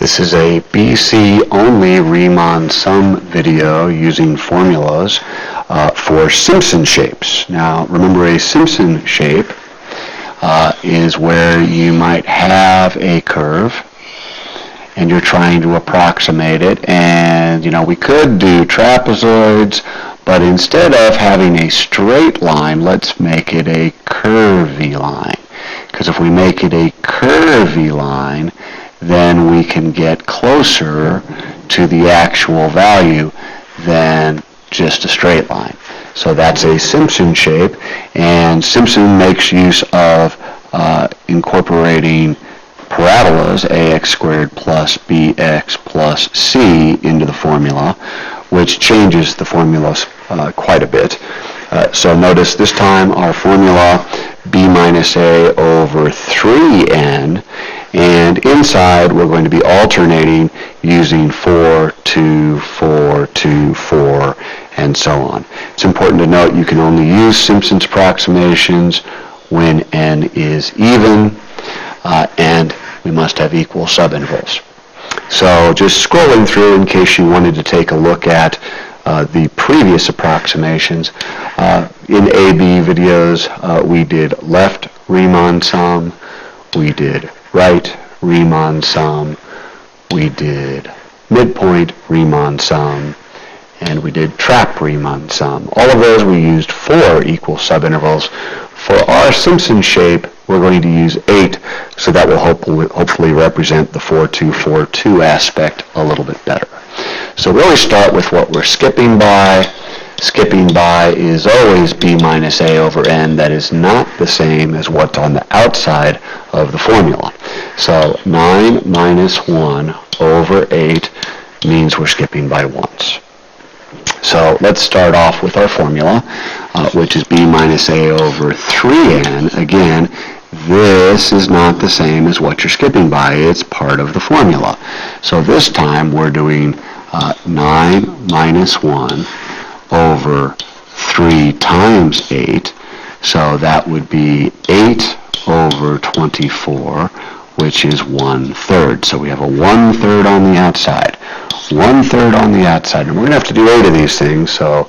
This is a BC only Riemann sum video using formulas for Simpson shapes. Now remember, a Simpson shape is where you might have a curve and you're trying to approximate it, and we could do trapezoids, but instead of having a straight line, let's make it a curvy line, because if we make it a curvy line, then we can get closer to the actual value than just a straight line. So that's a Simpson shape, and Simpson makes use of incorporating parabolas, ax squared plus bx plus c, into the formula, which changes the formulas quite a bit. So notice this time our formula b minus a over 3n, and inside we're going to be alternating using 4, 2, 4, 2, 4, and so on. It's important to note you can only use Simpson's approximations when n is even, and we must have equal subintervals. So just scrolling through in case you wanted to take a look at the previous approximations. In AB videos, we did left Riemann sum, we did right Riemann sum, we did midpoint Riemann sum, and we did trap Riemann sum. All of those we used 4 equal subintervals. For our Simpson shape, we're going to use 8, so that will hopefully represent the 4, 2, 4, 2 aspect a little bit better. So we always start with what we're skipping by. Skipping by is always b minus a over n. That is not the same as what's on the outside of the formula. So 9 minus 1 over 8 means we're skipping by once. So let's start off with our formula, which is b minus a over 3n. Again, this is not the same as what you're skipping by. It's part of the formula. So this time we're doing 9 minus 1 over 3 times 8. So that would be 8 over 24, which is 1/3. So we have a 1/3 on the outside. 1/3 on the outside. And we're going to have to do 8 of these things, so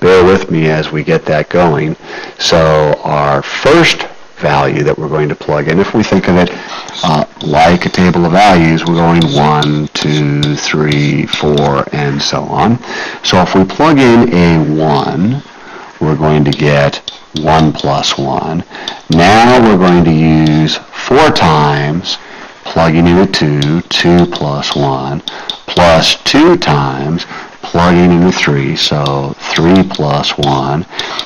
bear with me as we get that going. So our first value that we're going to plug in, if we think of it like a table of values, we're going 1, 2, 3, 4, and so on. So if we plug in a 1, we're going to get 1 plus 1. Now we're going to use 4 times, plugging in a 2, 2 plus 1, plus 2 times, plugging in a 3, so 3 plus 1,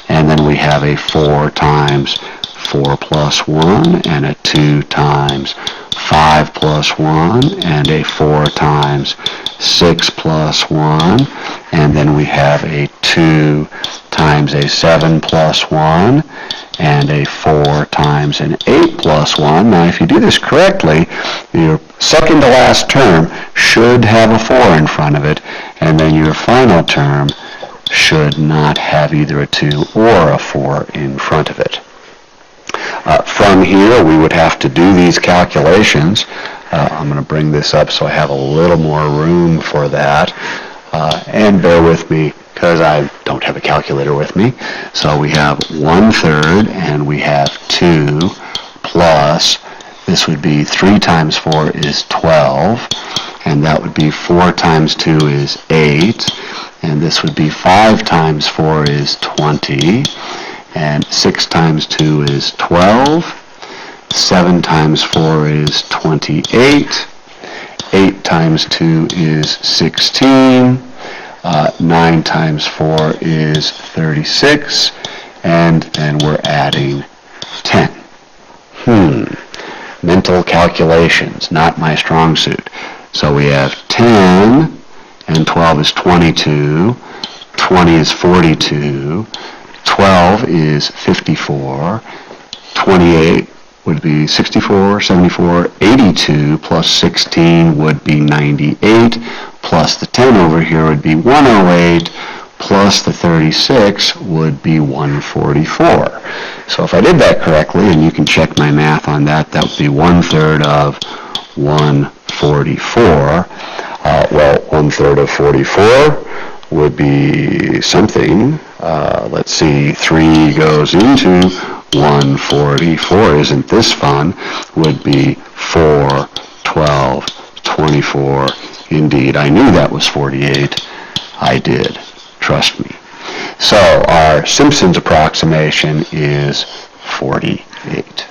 and then we have a 4 times 4 plus 1, and a 2 times 5 plus 1, and a 4 times 6 plus 1, and then we have a 2 times a 7 plus 1, and a 4 times an 8 plus 1. Now if you do this correctly, your second to last term should have a 4 in front of it, and then your final term should not have either a 2 or a 4 in front of it. From here, we would have to do these calculations. I'm going to bring this up so I have a little more room for that. And bear with me because I don't have a calculator with me. So we have 1/3 and we have 2 plus, this would be 3 times 4 is 12, and that would be 4 times 2 is 8, and this would be 5 times 4 is 20, and 6 times 2 is 12, 7 times 4 is 28, 8 times 2 is 16, 9 times 4 is 36, and then we're adding 10. Mental calculations, not my strong suit. So we have 10, and 12 is 22, 20 is 42, 12 is 54, 28 would be 64, 74, 82, plus 16 would be 98, plus the 10 over here would be 108, plus the 36 would be 144. So if I did that correctly, and you can check my math on that, that would be 1/3 of 1 44. Well, 1/3 of 44 would be something. Let's see, 3 goes into 144. Isn't this fun? Would be 4, 12, 24. Indeed, I knew that was 48. I did. Trust me. So our Simpson's approximation is 48.